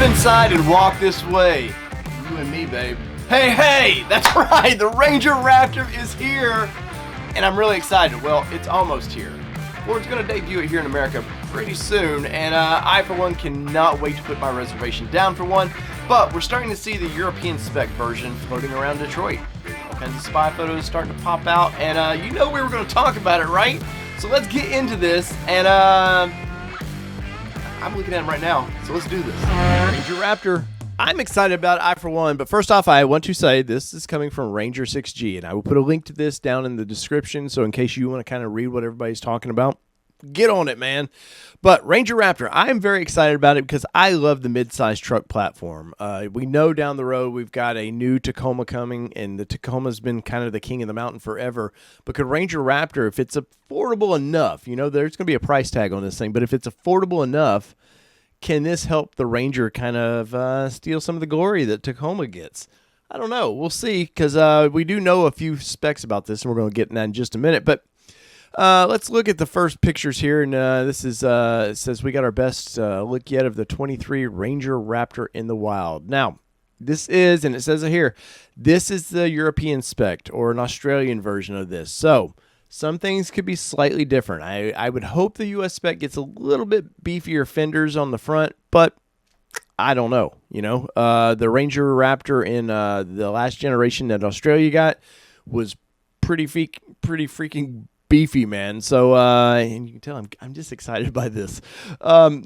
inside and walk this way. You and me, babe. Hey, that's right, the Ranger Raptor is here, and I'm really excited. Well, it's almost here. Ford's going to debut it here in America pretty soon, and I, for one, cannot wait to put my reservation down for one, but we're starting to see the European spec version floating around Detroit. All kinds of spy photos starting to pop out, and you know we were going to talk about it, right? So let's get into this, and I'm looking at him right now, so let's do this. Ranger Raptor. I'm excited about it, I for one, but first off, I want to say this is coming from Ranger 6G, and I will put a link to this down in the description, so in case you want to kind of read what everybody's talking about, get on it, man. But Ranger Raptor, I'm very excited about it because I love the mid-size truck platform. We know down the road we've got a new Tacoma coming, and the Tacoma's been kind of the king of the mountain forever, but could Ranger Raptor, if it's affordable enough, you know, there's going to be a price tag on this thing, but if it's affordable enough, can this help the Ranger kind of steal some of the glory that Tacoma gets? I don't know. We'll see, because we do know a few specs about this, and we're going to get in that in just a minute. But let's look at the first pictures here. And this is it says we got our best look yet of the 23 Ranger Raptor in the wild. Now, this is, and it says it here, this is the European spec, or an Australian version of this. So some things could be slightly different. I would hope the U.S. spec gets a little bit beefier fenders on the front, but I don't know. You know, the Ranger Raptor in the last generation that Australia got was pretty freaking beefy, man. So and you can tell I'm just excited by this.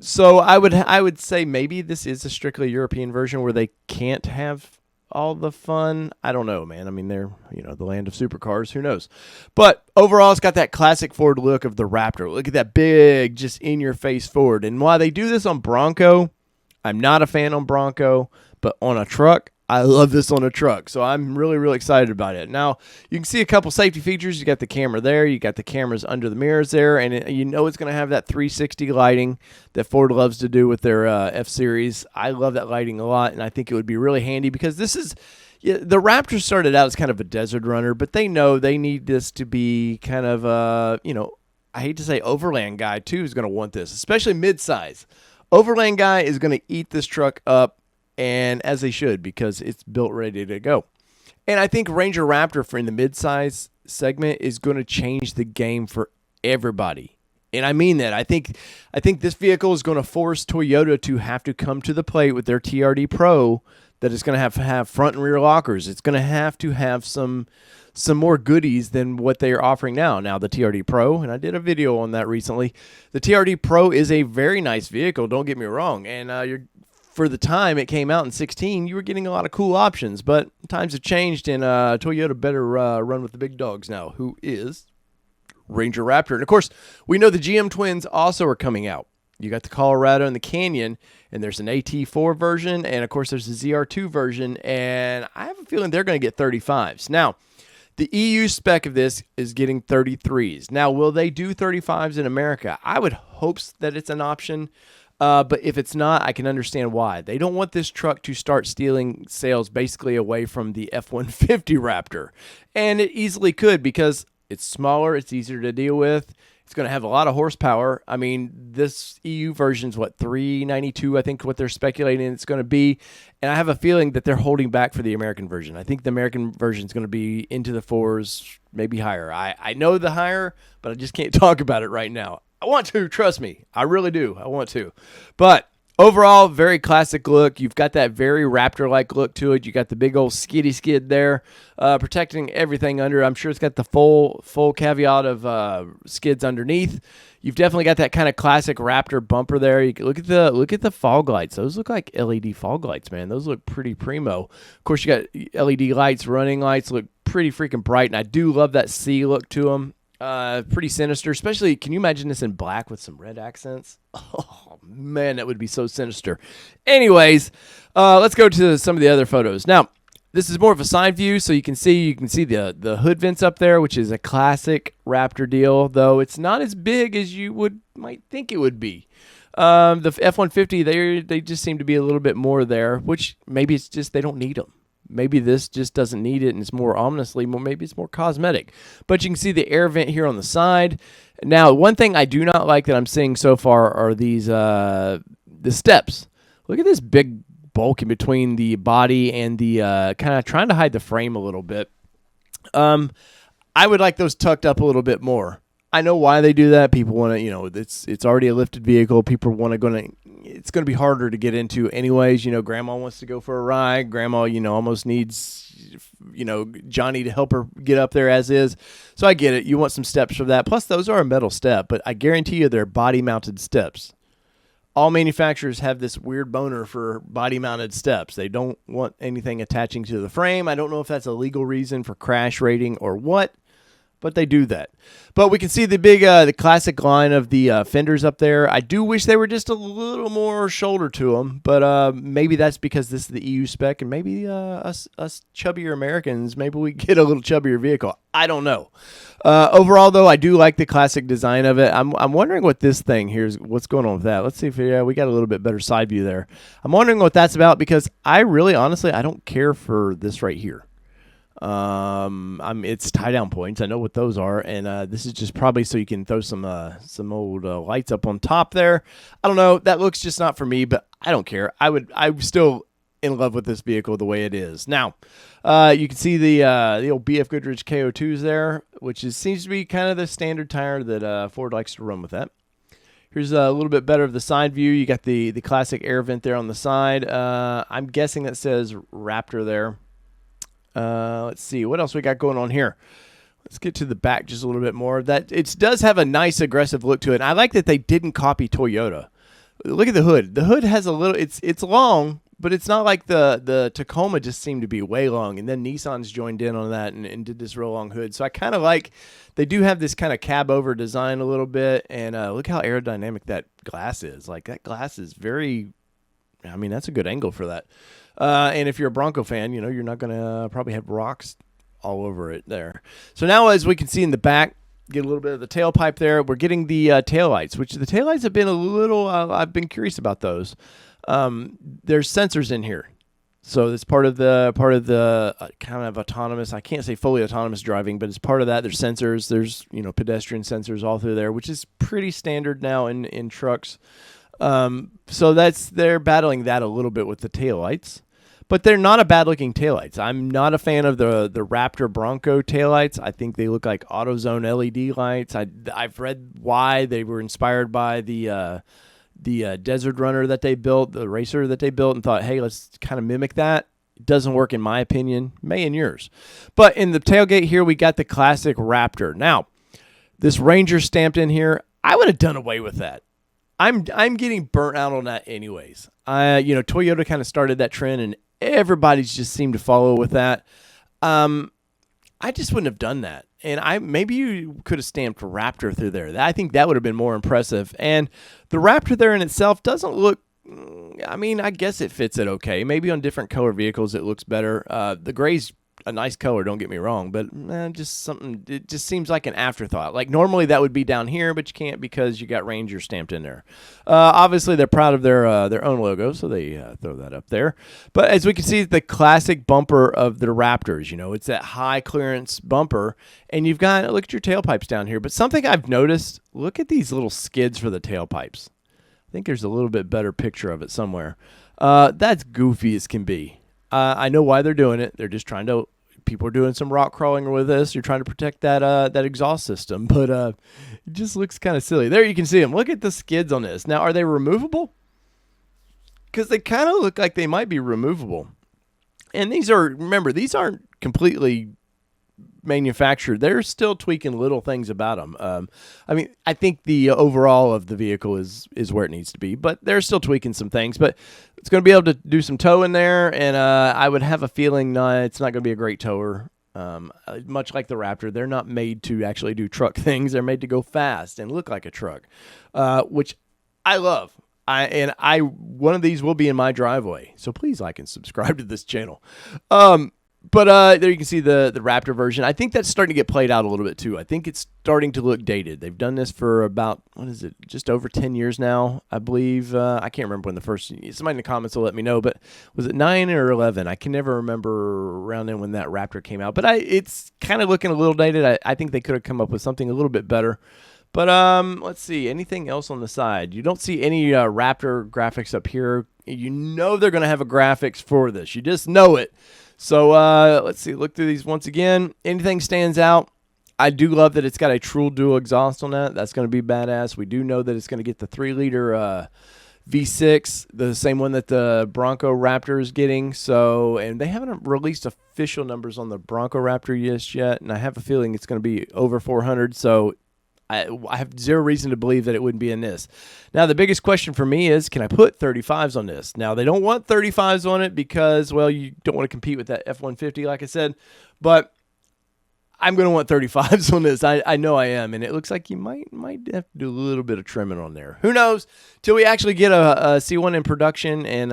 So I would say maybe this is a strictly European version where they can't have all the fun. I don't know, man. I mean, they're, you know, the land of supercars. Who knows? But overall, it's got that classic Ford look of the Raptor. Look at that big, just in-your-face Ford. And while they do this on Bronco, I'm not a fan on Bronco, but on a truck, I love this on a truck. So I'm really, really excited about it. Now, you can see a couple safety features. You got the camera there. You got the cameras under the mirrors there. And you know it's going to have that 360 lighting that Ford loves to do with their F-Series. I love that lighting a lot, and I think it would be really handy because this is, the Raptor started out as kind of a desert runner, but they know they need this to be kind of, you know, I hate to say overland guy, too, is going to want this, especially midsize. Overland guy is going to eat this truck up, and as they should, because it's built ready to go. And I think Ranger Raptor for in the midsize segment is going to change the game for everybody. And I mean that. I think this vehicle is going to force Toyota to have to come to the plate with their TRD Pro, that is going to have front and rear lockers. It's going to have some more goodies than what they are offering now. Now, the TRD Pro, and I did a video on that recently, the TRD Pro is a very nice vehicle, don't get me wrong. And for the time it came out in 16, you were getting a lot of cool options, but times have changed, and Toyota better run with the big dogs now, who is Ranger Raptor. And, of course, we know the GM twins also are coming out. You got the Colorado and the Canyon, and there's an AT4 version, and, of course, there's a ZR2 version, and I have a feeling they're going to get 35s. Now, the EU spec of this is getting 33s. Now, will they do 35s in America? I would hope that it's an option. But if it's not, I can understand why. They don't want this truck to start stealing sales basically away from the F-150 Raptor. And it easily could, because it's smaller, it's easier to deal with, it's going to have a lot of horsepower. I mean, this EU version is, 392, I think, what they're speculating it's going to be. And I have a feeling that they're holding back for the American version. I think the American version is going to be into the 4s, maybe higher. I know the higher, but I just can't talk about it right now. I want to, trust me. I really do. I want to. But overall, very classic look. You've got that very Raptor-like look to it. You got the big old skiddy skid there, protecting everything under. I'm sure it's got the full caveat of skids underneath. You've definitely got that kind of classic Raptor bumper there. You can look at the fog lights. Those look like LED fog lights, man. Those look pretty primo. Of course, you got LED lights, running lights, look pretty freaking bright, and I do love that C look to them. Pretty sinister, especially, can you imagine this in black with some red accents? Oh, man, that would be so sinister. Anyways, let's go to some of the other photos. Now, this is more of a side view, so you can see the hood vents up there, which is a classic Raptor deal, though it's not as big as you might think it would be. The F-150, they just seem to be a little bit more there, which maybe it's just they don't need them. Maybe this just doesn't need it, and it's more maybe it's more cosmetic. But you can see the air vent here on the side. Now, one thing I do not like that I'm seeing so far are these the steps. Look at this big bulk in between the body and the kind of trying to hide the frame a little bit. I would like those tucked up a little bit more. I know why they do that. People want to, it's already a lifted vehicle. People it's going to be harder to get into anyways. Grandma wants to go for a ride. Grandma, almost needs, Johnny to help her get up there as is. So I get it. You want some steps for that. Plus, those are a metal step, but I guarantee you they're body-mounted steps. All manufacturers have this weird boner for body-mounted steps. They don't want anything attaching to the frame. I don't know if that's a legal reason for crash rating or what, but they do that. But we can see the big, the classic line of the fenders up there. I do wish they were just a little more shoulder to them, but maybe that's because this is the EU spec, and maybe us chubbier Americans, maybe we get a little chubbier vehicle. I don't know. Overall, though, I do like the classic design of it. I'm wondering what this thing here's what's going on with that. Let's see if we got a little bit better side view there. I'm wondering what that's about because I really, honestly, I don't care for this right here. It's tie down points. I know what those are, and this is just probably so you can throw some old lights up on top there. I don't know. That looks just not for me, but I don't care. I'm still in love with this vehicle the way it is. Now, you can see the old BF Goodrich KO2s there, which seems to be kind of the standard tire that Ford likes to run with that. Here's a little bit better of the side view. You got the classic air vent there on the side. I'm guessing that says Raptor there. Let's see what else we got going on here. Let's get to the back just a little bit more. That it does have a nice aggressive look to it. And I like that they didn't copy Toyota. Look at the hood. The hood has a little. It's long, but it's not like the Tacoma just seemed to be way long. And then Nissan's joined in on that and did this real long hood. So I kind of like they do have this kind of cab over design a little bit. And look how aerodynamic that glass is. Like that glass is very. I mean, that's a good angle for that. And if you're a Bronco fan, you're not going to probably have rocks all over it there. So now as we can see in the back, get a little bit of the tailpipe there. We're getting the taillights, which the taillights have been a little, I've been curious about those. There's sensors in here. So it's part of the kind of autonomous, I can't say fully autonomous driving, but it's part of that. There's sensors, there's, pedestrian sensors all through there, which is pretty standard now in trucks. So they're battling that a little bit with the taillights, but they're not a bad looking taillights. I'm not a fan of the Raptor Bronco taillights. I think they look like AutoZone LED lights. I've read why they were inspired by the Desert Runner that they built, the racer that they built, and thought, hey, let's kind of mimic that. It doesn't work in my opinion, may in yours. But in the tailgate here, we got the classic Raptor. Now, this Ranger stamped in here, I would have done away with that. I'm getting burnt out on that anyways. Toyota kind of started that trend, and everybody's just seemed to follow with that. I just wouldn't have done that. And maybe you could have stamped Raptor through there. I think that would have been more impressive. And the Raptor there in itself doesn't look. I mean, I guess it fits it okay. Maybe on different color vehicles it looks better. The gray's a nice color, don't get me wrong, but just something, it just seems like an afterthought. Like normally that would be down here, but you can't because you got Ranger stamped in there. Obviously they're proud of their own logo, so they throw that up there. But as we can see, the classic bumper of the Raptors, it's that high clearance bumper, and you've got, look at your tailpipes down here. But something I've noticed, look at these little skids for the tailpipes. I think there's a little bit better picture of it somewhere. That's goofy as can be. I know why they're doing it. They're just trying to. People are doing some rock crawling with this. You're trying to protect that exhaust system, but it just looks kind of silly. There you can see them. Look at the skids on this. Now, are they removable? Because they kind of look like they might be removable. And these aren't completely manufactured. They're still tweaking little things about them. I think the overall of the vehicle is where it needs to be, but they're still tweaking some things. But it's going to be able to do some tow in there, and I would have a feeling it's not going to be a great tower. Much like the Raptor, they're not made to actually do truck things. They're made to go fast and look like a truck, which I love. One of these will be in my driveway, so please like and subscribe to this channel. But there you can see the Raptor version. I think that's starting to get played out a little bit too. I think it's starting to look dated. They've done this for about, just over 10 years now, I believe. I can't remember when the first, somebody in the comments will let me know, but was it 9 or 11? I can never remember around then when that Raptor came out. But it's kind of looking a little dated. I think they could have come up with something a little bit better. But let's see, anything else on the side? You don't see any Raptor graphics up here. You know they're going to have a graphics for this. You just know it. So let's see. Look through these once again. Anything stands out? I do love that it's got a true dual exhaust on that. That's going to be badass. We do know that it's going to get the 3-liter V6, the same one that the Bronco Raptor is getting. So, and they haven't released official numbers on the Bronco Raptor just yet, and I have a feeling it's going to be over 400. So, I have zero reason to believe that it wouldn't be in this. Now, the biggest question for me is, can I put 35s on this? Now, they don't want 35s on it because, well, you don't want to compete with that F-150, like I said, but I'm going to want 35s on this. I know I am, and it looks like you might have to do a little bit of trimming on there. Who knows? Till we actually get a C1 in production and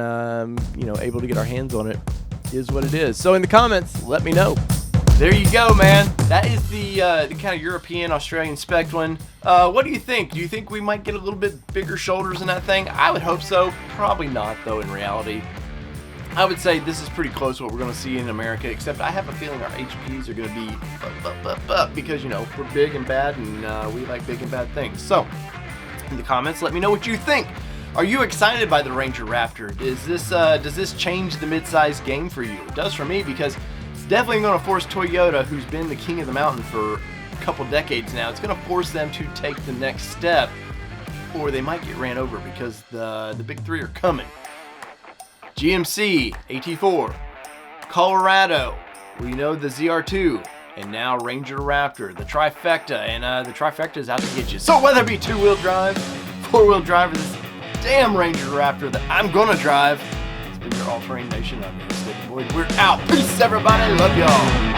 able to get our hands on it, is what it is. So in the comments, let me know. There you go, man. That is the kind of European Australian spec one. What do you think? Do you think we might get a little bit bigger shoulders in that thing? I would hope so. Probably not, though, in reality. I would say this is pretty close to what we're going to see in America, except I have a feeling our HPs are going to be because, we're big and bad, and we like big and bad things. So, in the comments, let me know what you think. Are you excited by the Ranger Raptor? Does this change the mid-size game for you? It does for me, because it's definitely going to force Toyota, who's been the king of the mountain for a couple decades now, it's going to force them to take the next step, or they might get ran over, because the big three are coming. GMC, AT4, Colorado, we know the ZR2, and now Ranger Raptor, the trifecta, and the trifecta is out to get you. So whether it be 2-wheel drive, 4-wheel drive, or this damn Ranger Raptor that I'm gonna drive, it's been your All Terrain Nation. I'm your Sticky Boy. We're out. Peace, everybody. Love y'all.